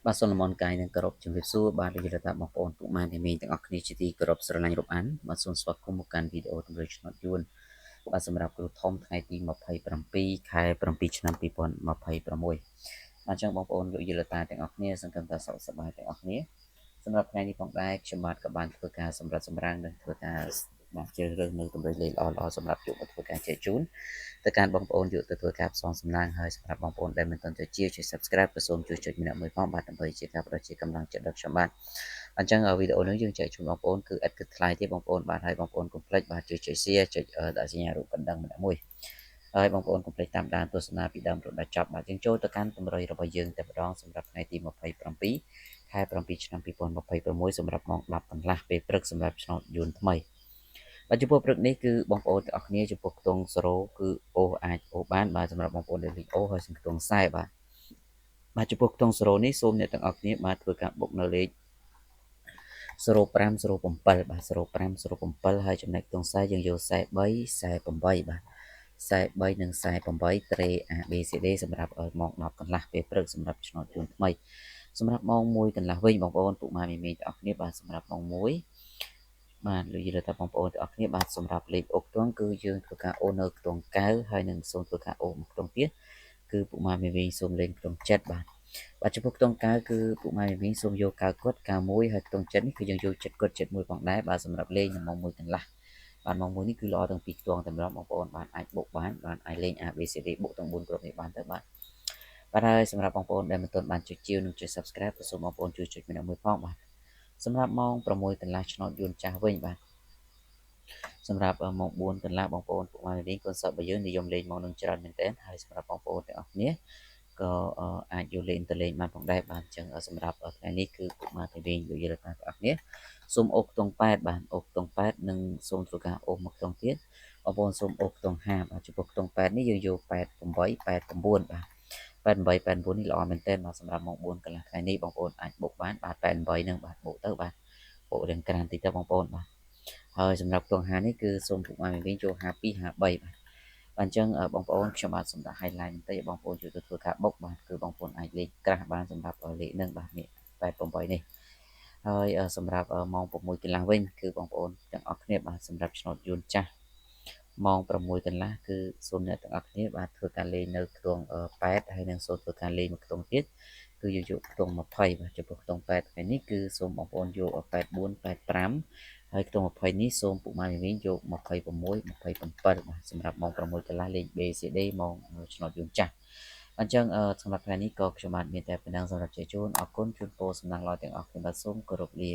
បាទសូមនមស្ការនិងគោរពជំរាបសួរបាទវិទ្យាតាបងប្អូនពុកម៉ែអ្នកមីងទាំងអស់គ្នាជាទីគោរពស្រឡាញ់រាប់អានបាទសូមស្វាគមន៍មកកាន់វីដេអូទម្រង់ឆ្នោតយួនបាទសម្រាប់គ្រូធំថ្ងៃទី27ខែ7ឆ្នាំ2026បាទចឹងបងប្អូនលោកយុលតាទាំងអស់គ្នាសង្ឃឹមថាសុខសប្បាយទាំងអស់គ្នាសម្រាប់ថ្ងៃនេះផងដែរខ្ញុំបាទក៏បានធ្វើការសម្រាប់និងធ្វើការបាទជ្រើសរើសនៅទម្រង់លេខល្អៗសម្រាប់យកមកធ្វើការចែកជូនទៅកាន់បងប្អូនយកទៅធ្វើការផ្សងសំណាងហើយសម្រាប់បងប្អូនដែលមិនទាន់ទៅជាជួយ Subscribe ក៏សូមជួយចុចម្នាក់មួយផងបាទដើម្បីជាការប្រជាកម្លាំងចិត្តដល់ខ្ញុំបាទអញ្ចឹងវីដេអូនេះយើងចែកជូនបងប្អូនគឺឥតគិតថ្លៃទេបងប្អូនបាទហើយបងប្អូនកុំភ្លេចបាទជួយ Share ចុចដាក់សញ្ញារូបកណ្ដឹងម្នាក់មួយហើយបងប្អូនកុំភ្លេចតាមដានទស្សនាពីដើមរហូតដល់ចប់បាទយើងចូលទៅកាន់តម្រុយរបស់យើងតែម្ដងសម្រាប់ថ្ងៃទី27ខែ7ឆ្នាំ2026សម្រាប់ម៉ោង10កន្លះពេលព្រឹកសម្រាប់ឆ្នោតយួនថ្មីបាទចំពោះព្រឹកនេះគឺបងប្អូនទាំងអស់គ្នាចំពោះខ្ទង់0គឺអូអាចអូបានបាទសម្រាប់បងប្អូនដែលលេខអូហើយសំខ្ទង់ខ្សែបាទចំពោះខ្ទង់0នេះសូមអ្នកទាំងអស់គ្នាបាទធ្វើការបុកនៅលេខ0507បាទ0507ហើយចំណែកខ្ទង់ខ្សែយើងយក43 48បាទ43និង48ត្រេ ABCD សម្រាប់ម៉ោង10កន្លះពេលព្រឹកសម្រាប់ឆ្នោតយួនថ្មីសម្រាប់ម៉ោង1កន្លះវិញបងប្អូនពុកម៉ែមីមីទាំងអស់គ្នាបាទសម្រាប់ម៉ោង1បាទលោកយល់ថាបងប្អូនទាំងអស់គ្នាបាទសម្រាប់លេខអុកខ្ទង់គឺយើងធ្វើការអូននៅខ្ទង់9ហើយនឹងសូមធ្វើការអូនខ្ទង់ទៀតគឺពុកម៉ែមីមីសូមលេងខ្ទង់7បាទចំពោះខ្ទង់9គឺពុកម៉ែមីមីសូមយក9គាត់91ហើយខ្ទង់7នេះគឺយើងយក7គាត់71ផងដែរបាទសម្រាប់លេងនៅម៉ោង1កន្លះបាទម៉ោង1នេះគឺល្អទាំងពីរខ្ទង់តែម្ដងបងប្អូនបាទអាចបុកបានអាចលេង ABCD បុកទាំង4គ្រប់នេះបានទៅបាទហើយសម្រាប់បងប្អូនដែលមិនទាន់បានចុចជាវនិងចុច Subscribe ក៏សូមបងប្អូនជួយចុចម្នាក់មួយផងបាទសម្រាប់ម៉ោង6កន្លះឆ្នោតយួនចាស់វិញបាទសម្រាប់ម៉ោង4កន្លះបងប្អូនពុកម៉ែមីកូនសិស្សរបស់យើងនិយមលេងម៉ោងនឹងច្រើនមែនទែនហើយសម្រាប់បងប្អូនទាំងអស់គ្នាក៏អាចយកលេងទៅលេងបានផងដែរបាទអញ្ចឹងសម្រាប់ថ្ងៃនេះគឺពុកម៉ែមីលោកយាយតាទាំងអស់គ្នាសូមអូខ្ទង់8បាទអូខ្ទង់8និងសូមធ្វើការអូមកខ្ទង់ទៀតបងប្អូនសូមអូខ្ទង់5បាទចំពោះខ្ទង់8នេះយើងយក88 89បាទ88 89នេះល្អមែនទែនបាទសម្រាប់ម៉ោង4កន្លះថ្ងៃនេះបងប្អូនអាចបុកបានបាទ88នឹងបាទបុកទៅបាទបុករៀងក្រានតិចទៅបងប្អូនបាទហើយសម្រាប់ខ្ទង់5នេះគឺសូមពុកម៉ែមីចូល52 53បាទអញ្ចឹងបងប្អូនខ្ញុំបាទសូមដាក់ highlight បន្តិចបងប្អូនជួយទៅធ្វើការបុកបាទគឺបងប្អូនអាចលេខក្រាស់បានសម្រាប់លេខនឹងបាទនេះ88នេះហើយសម្រាប់ម៉ោង6កន្លះវិញគឺបងប្អូនទាំងអស់គ្នាបាទសម្រាប់ឆ្នោតយួនចាស់ម៉ោង6កន្លះគឺសូមអ្នកទាំងអស់គ្នាបាទធ្វើការលេងនៅខ្ទង់8ហើយនឹងសូមធ្វើការលេងមួយខ្ទង់ទៀតគឺយកខ្ទង់20បាទចំពោះខ្ទង់8ថ្ងៃនេះគឺសូមបងប្អូនយក84 85ហើយខ្ទង់20នេះសូមពុកម៉ែមីមីយក26 27បាទសម្រាប់ម៉ោង6កន្លះលេខ BCD ម៉ោងឆ្នោតយួនចាស់អញ្ចឹងសម្រាប់ថ្ងៃនេះក៏ខ្ញុំបាទមានតែប៉ុណ្ណឹងសម្រាប់ជ័យជូនអរគុណជូនពរសំណាងល្អទាំងអស់គ្នាបាទសូមគោរពលា